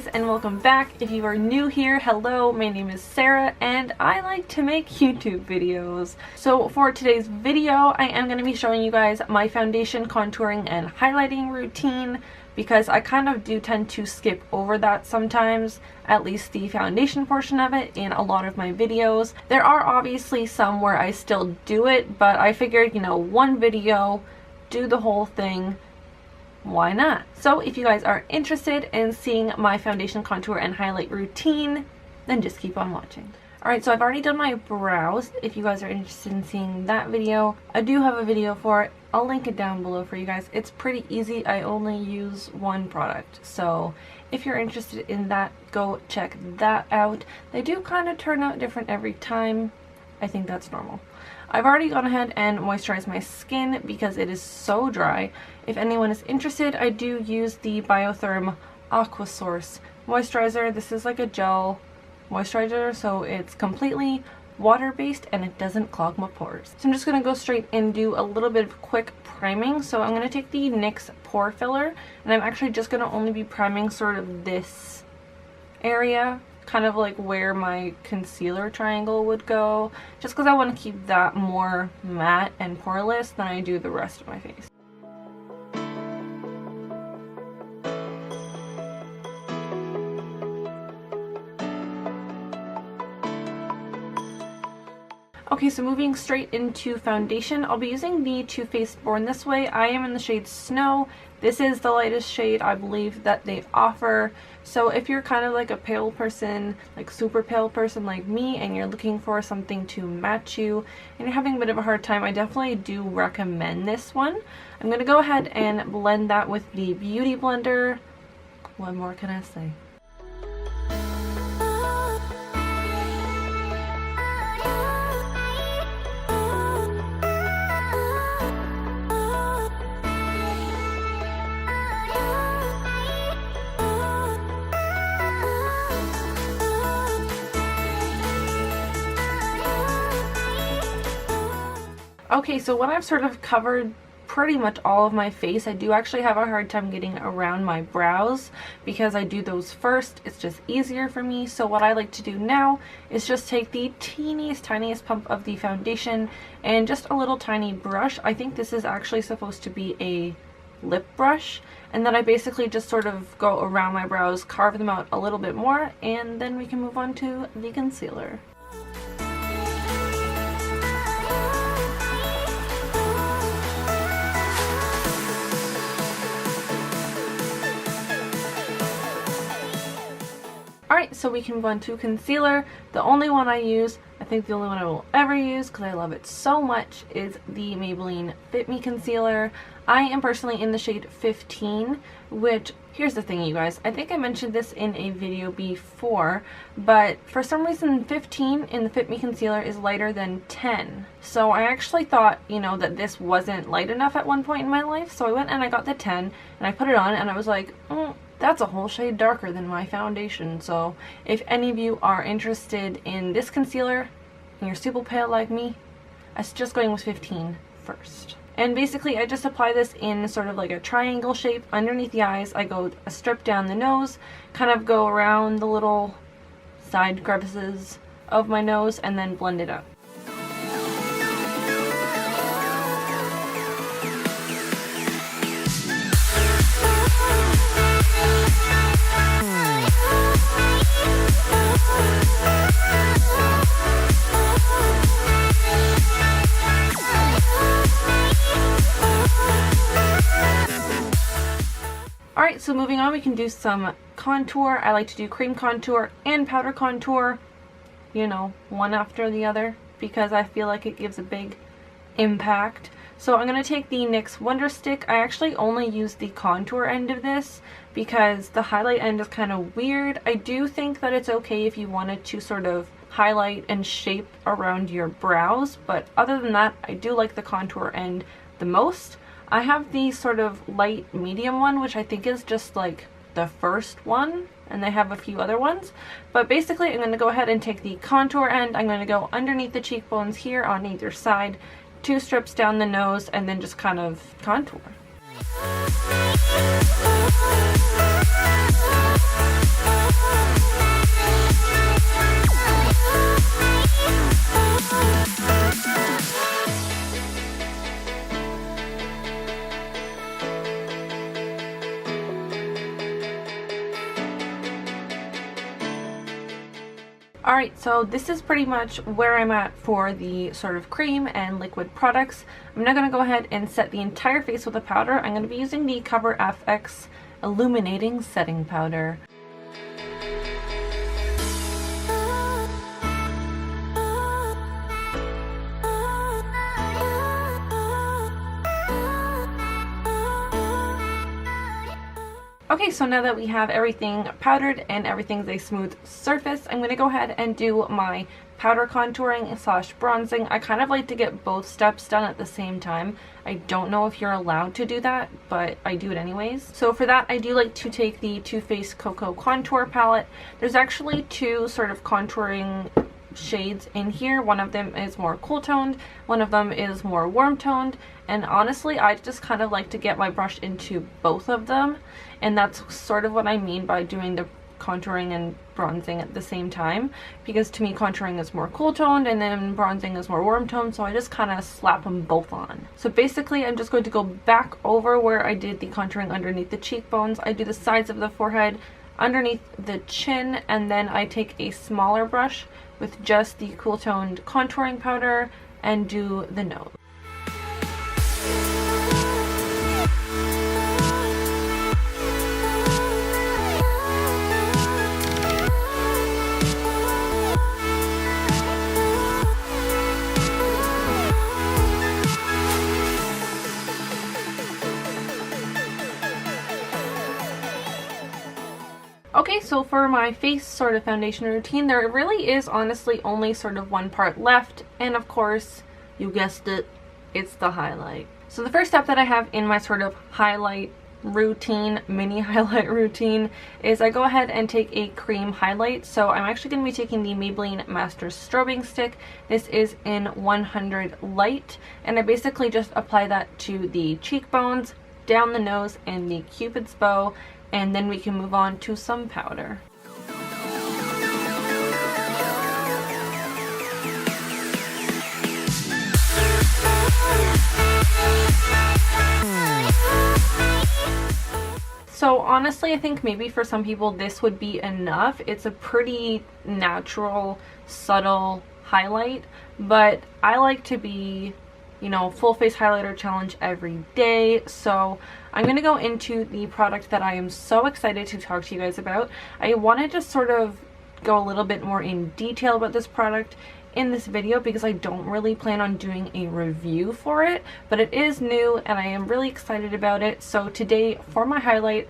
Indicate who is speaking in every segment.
Speaker 1: guys, and welcome back. If you are new here, hello, my name is Sarah and I like to make YouTube videos. So for today's video, I am going to be showing you guys my foundation contouring and highlighting routine because I kind of do tend to skip over that sometimes, at least the foundation portion of it in a lot of my videos. There are obviously some where I still do it, but I figured, one video, do the whole thing. Why not? So if you guys are interested in seeing my foundation contour and highlight routine, then just keep on watching. Alright, so I've already done my brows. If you guys are interested in seeing that video, I do have a video for it. I'll link it down below for you guys. It's pretty easy. I only use one product. So if you're interested in that, go check that out. They do kind of turn out different every time. I think that's normal. I've already gone ahead and moisturized my skin because it is so dry. If anyone is interested, I do use the Biotherm Aquasource moisturizer. This is like a gel moisturizer, so it's completely water-based and it doesn't clog my pores. So I'm just going to go straight and do a little bit of quick priming. So I'm going to take the NYX Pore Filler, and I'm actually just going to only be priming sort of this area, kind of like where my concealer triangle would go, just because I want to keep that more matte and poreless than I do the rest of my face. Okay, so moving straight into foundation, I'll be using the Too Faced Born This Way. I am in the shade Snow. This is the lightest shade I believe that they offer. So if you're kind of like a pale person, like super pale person like me, and you're looking for something to match you and you're having a bit of a hard time, I definitely do recommend this one. I'm going to go ahead and blend that with the Beauty Blender. What more can I say? Okay, so when I've sort of covered pretty much all of my face, I do actually have a hard time getting around my brows because I do those first. It's just easier for me. So what I like to do now is just take the tiniest pump of the foundation and just a little tiny brush. I think this is actually supposed to be a lip brush, and then I basically just sort of go around my brows, carve them out a little bit more, and then we can move on to the concealer. Alright, so we can move on to concealer. The only one I use, I think the only one I will ever use because I love it so much, is the Maybelline Fit Me Concealer. I am personally in the shade 15, which, here's the thing you guys, I think I mentioned this in a video before, but for some reason 15 in the Fit Me Concealer is lighter than 10. So I actually thought, that this wasn't light enough at one point in my life, so I went and I got the 10 and I put it on and I was like, that's a whole shade darker than my foundation. So if any of you are interested in this concealer and you're super pale like me, I suggest going with 15 first. And basically I just apply this in sort of like a triangle shape underneath the eyes. I go a strip down the nose, kind of go around the little side crevices of my nose, and then blend it up. Alright, so moving on, we can do some contour. I like to do cream contour and powder contour, one after the other, because I feel like it gives a big impact. So I'm going to take the NYX Wonderstick. I actually only use the contour end of this because the highlight end is kind of weird. I do think that it's okay if you wanted to sort of highlight and shape around your brows, but other than that, I do like the contour end the most. I have the sort of light medium one, which I think is just like the first one, and they have a few other ones. But basically I'm going to go ahead and take the contour end. I'm going to go underneath the cheekbones here on either side, 2 strips down the nose, and then just kind of contour. Alright, so this is pretty much where I'm at for the sort of cream and liquid products. I'm now going to go ahead and set the entire face with a powder. I'm going to be using the Cover FX Illuminating Setting Powder. Okay, so now that we have everything powdered and everything's a smooth surface, I'm going to go ahead and do my powder contouring / bronzing. I kind of like to get both steps done at the same time. I don't know if you're allowed to do that, but I do it anyways. So for that, I do like to take the Too Faced Cocoa Contour Palette. There's actually two sort of contouring shades in here. One of them is more cool toned, one of them is more warm toned, and honestly I just kind of like to get my brush into both of them, and that's sort of what I mean by doing the contouring and bronzing at the same time, because to me contouring is more cool toned and then bronzing is more warm toned, so I just kind of slap them both on. So basically I'm just going to go back over where I did the contouring underneath the cheekbones. I do the sides of the forehead, underneath the chin, and then I take a smaller brush with just the cool toned contouring powder and do the nose. Okay, so for my face sort of foundation routine, there really is honestly only sort of one part left, and of course, you guessed it, it's the highlight. So the first step that I have in my sort of highlight routine, mini highlight routine, is I go ahead and take a cream highlight. So I'm actually going to be taking the Maybelline Masters Strobing Stick. This is in 100 Light, and I basically just apply that to the cheekbones, down the nose, and the Cupid's bow, and then we can move on to some powder. So honestly, I think maybe for some people this would be enough. It's a pretty natural, subtle highlight, but I like to be, you know, full face highlighter challenge every day. So I'm going to go into the product that I am so excited to talk to you guys about. I wanted to sort of go a little bit more in detail about this product in this video because I don't really plan on doing a review for it, but it is new and I am really excited about it. So today for my highlight,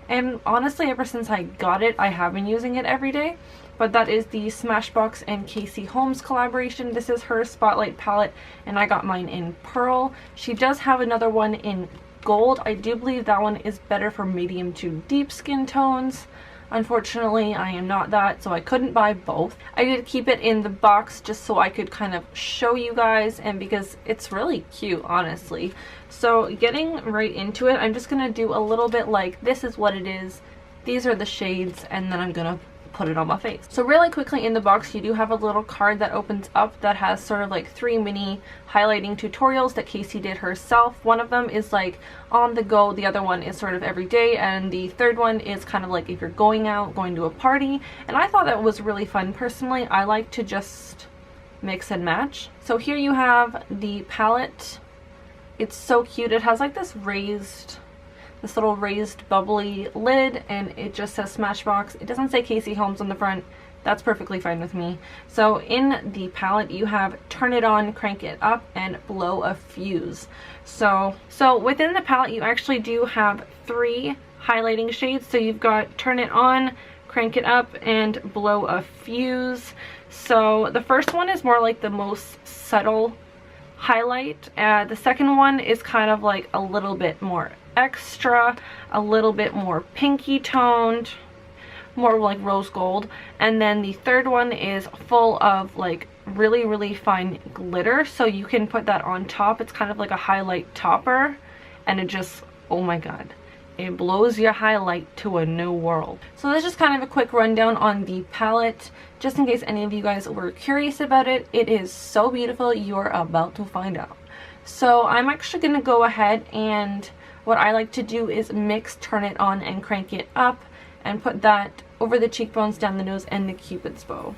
Speaker 1: and honestly ever since I got it, I have been using it every day, but that is the Smashbox and Casey Holmes collaboration. This is her Spotlight palette and I got mine in Pearl. She does have another one in Gold. I do believe that one is better for medium to deep skin tones. Unfortunately, I am not that, so I couldn't buy both. I did keep it in the box just so I could kind of show you guys, and because it's really cute, honestly. So getting right into it, I'm just going to do a little bit like, this is what it is, these are the shades, and then I'm going to put it on my face. So really quickly, in the box you do have a little card that opens up that has sort of like 3 mini highlighting tutorials that Casey did herself. One of them is like on the go, the other one is sort of every day, and the third one is kind of like if you're going out, going to a party. And I thought that was really fun personally. I like to just mix and match. So here you have the palette. It's so cute. It has like this little raised bubbly lid, and it just says Smashbox. It doesn't say Casey Holmes on the front. That's perfectly fine with me. So in the palette you have turn it on, crank it up, and blow a fuse. So within the palette you actually do have 3 highlighting shades. So you've got turn it on, crank it up, and blow a fuse. So the first one is more like the most subtle highlight. The second one is kind of like a little bit more extra, a little bit more pinky toned, more like rose gold, and then the third one is full of like really fine glitter, so you can put that on top. It's kind of like a highlight topper, and it just oh my god, it blows your highlight to a new world. So that's just kind of a quick rundown on the palette, just in case any of you guys were curious about it. It is so beautiful, you're about to find out. So I'm actually going to go ahead, and what I like to do is mix, turn it on, and crank it up, and put that over the cheekbones, down the nose, and the cupid's bow.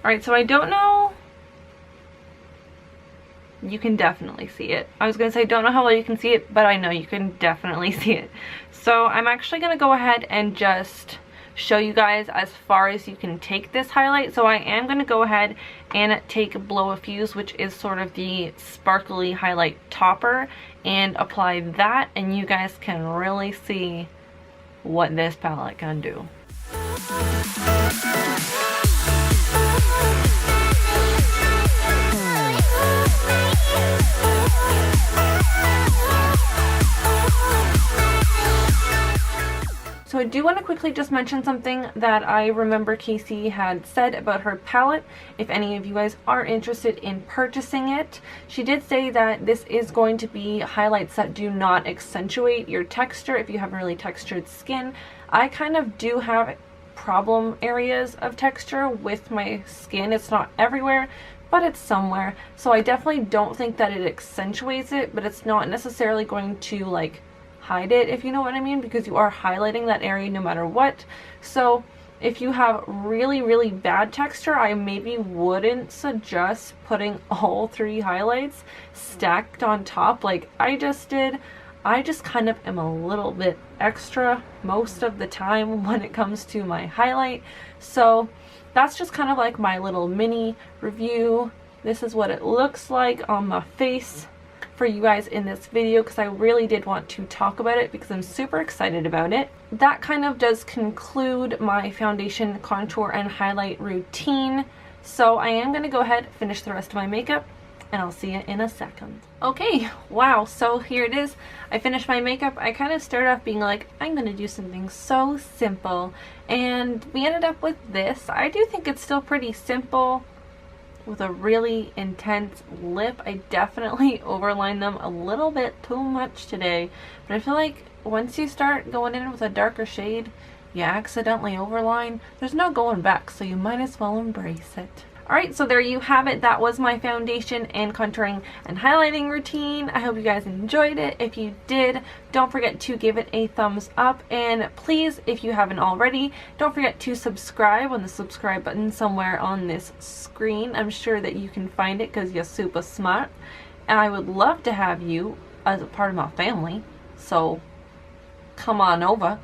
Speaker 1: Alright, so I don't know, you can definitely see it. I was going to say don't know how well you can see it, but I know you can definitely see it. So I'm actually going to go ahead and just show you guys as far as you can take this highlight. So I am going to go ahead and take Blow a Fuse, which is sort of the sparkly highlight topper, and apply that, and you guys can really see what this palette can do. So I do want to quickly just mention something that I remember Casey had said about her palette. If any of you guys are interested in purchasing it, she did say that this is going to be highlights that do not accentuate your texture if you have really textured skin. I kind of do have problem areas of texture with my skin. It's not everywhere, but it's somewhere. So I definitely don't think that it accentuates it, but it's not necessarily going to like hide it, if you know what I mean, because you are highlighting that area no matter what. So if you have really bad texture, I maybe wouldn't suggest putting all 3 highlights stacked on top like I just did. I just kind of am a little bit extra most of the time when it comes to my highlight. So that's just kind of like my little mini review. This is what it looks like on my face for you guys in this video, because I really did want to talk about it because I'm super excited about it. That kind of does conclude my foundation, contour, and highlight routine. So I am going to go ahead, finish the rest of my makeup, and I'll see you in a second. Okay, wow, so here it is. I finished my makeup. I kind of started off being like, I'm going to do something so simple, and we ended up with this. I do think it's still pretty simple with a really intense lip. I definitely overlined them a little bit too much today, but I feel like once you start going in with a darker shade, you accidentally overline. There's no going back, so you might as well embrace it. Alright, so there you have it. That was my foundation and contouring and highlighting routine. I hope you guys enjoyed it. If you did, don't forget to give it a thumbs up, and please, if you haven't already, don't forget to subscribe on the subscribe button somewhere on this screen. I'm sure that you can find it because you're super smart, and I would love to have you as a part of my family, so come on over.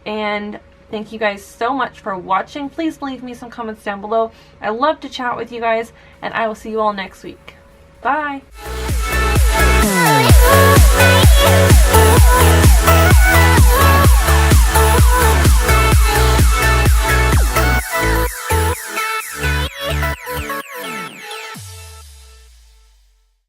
Speaker 1: And thank you guys so much for watching. Please leave me some comments down below. I love to chat with you guys, and I will see you all next week. Bye!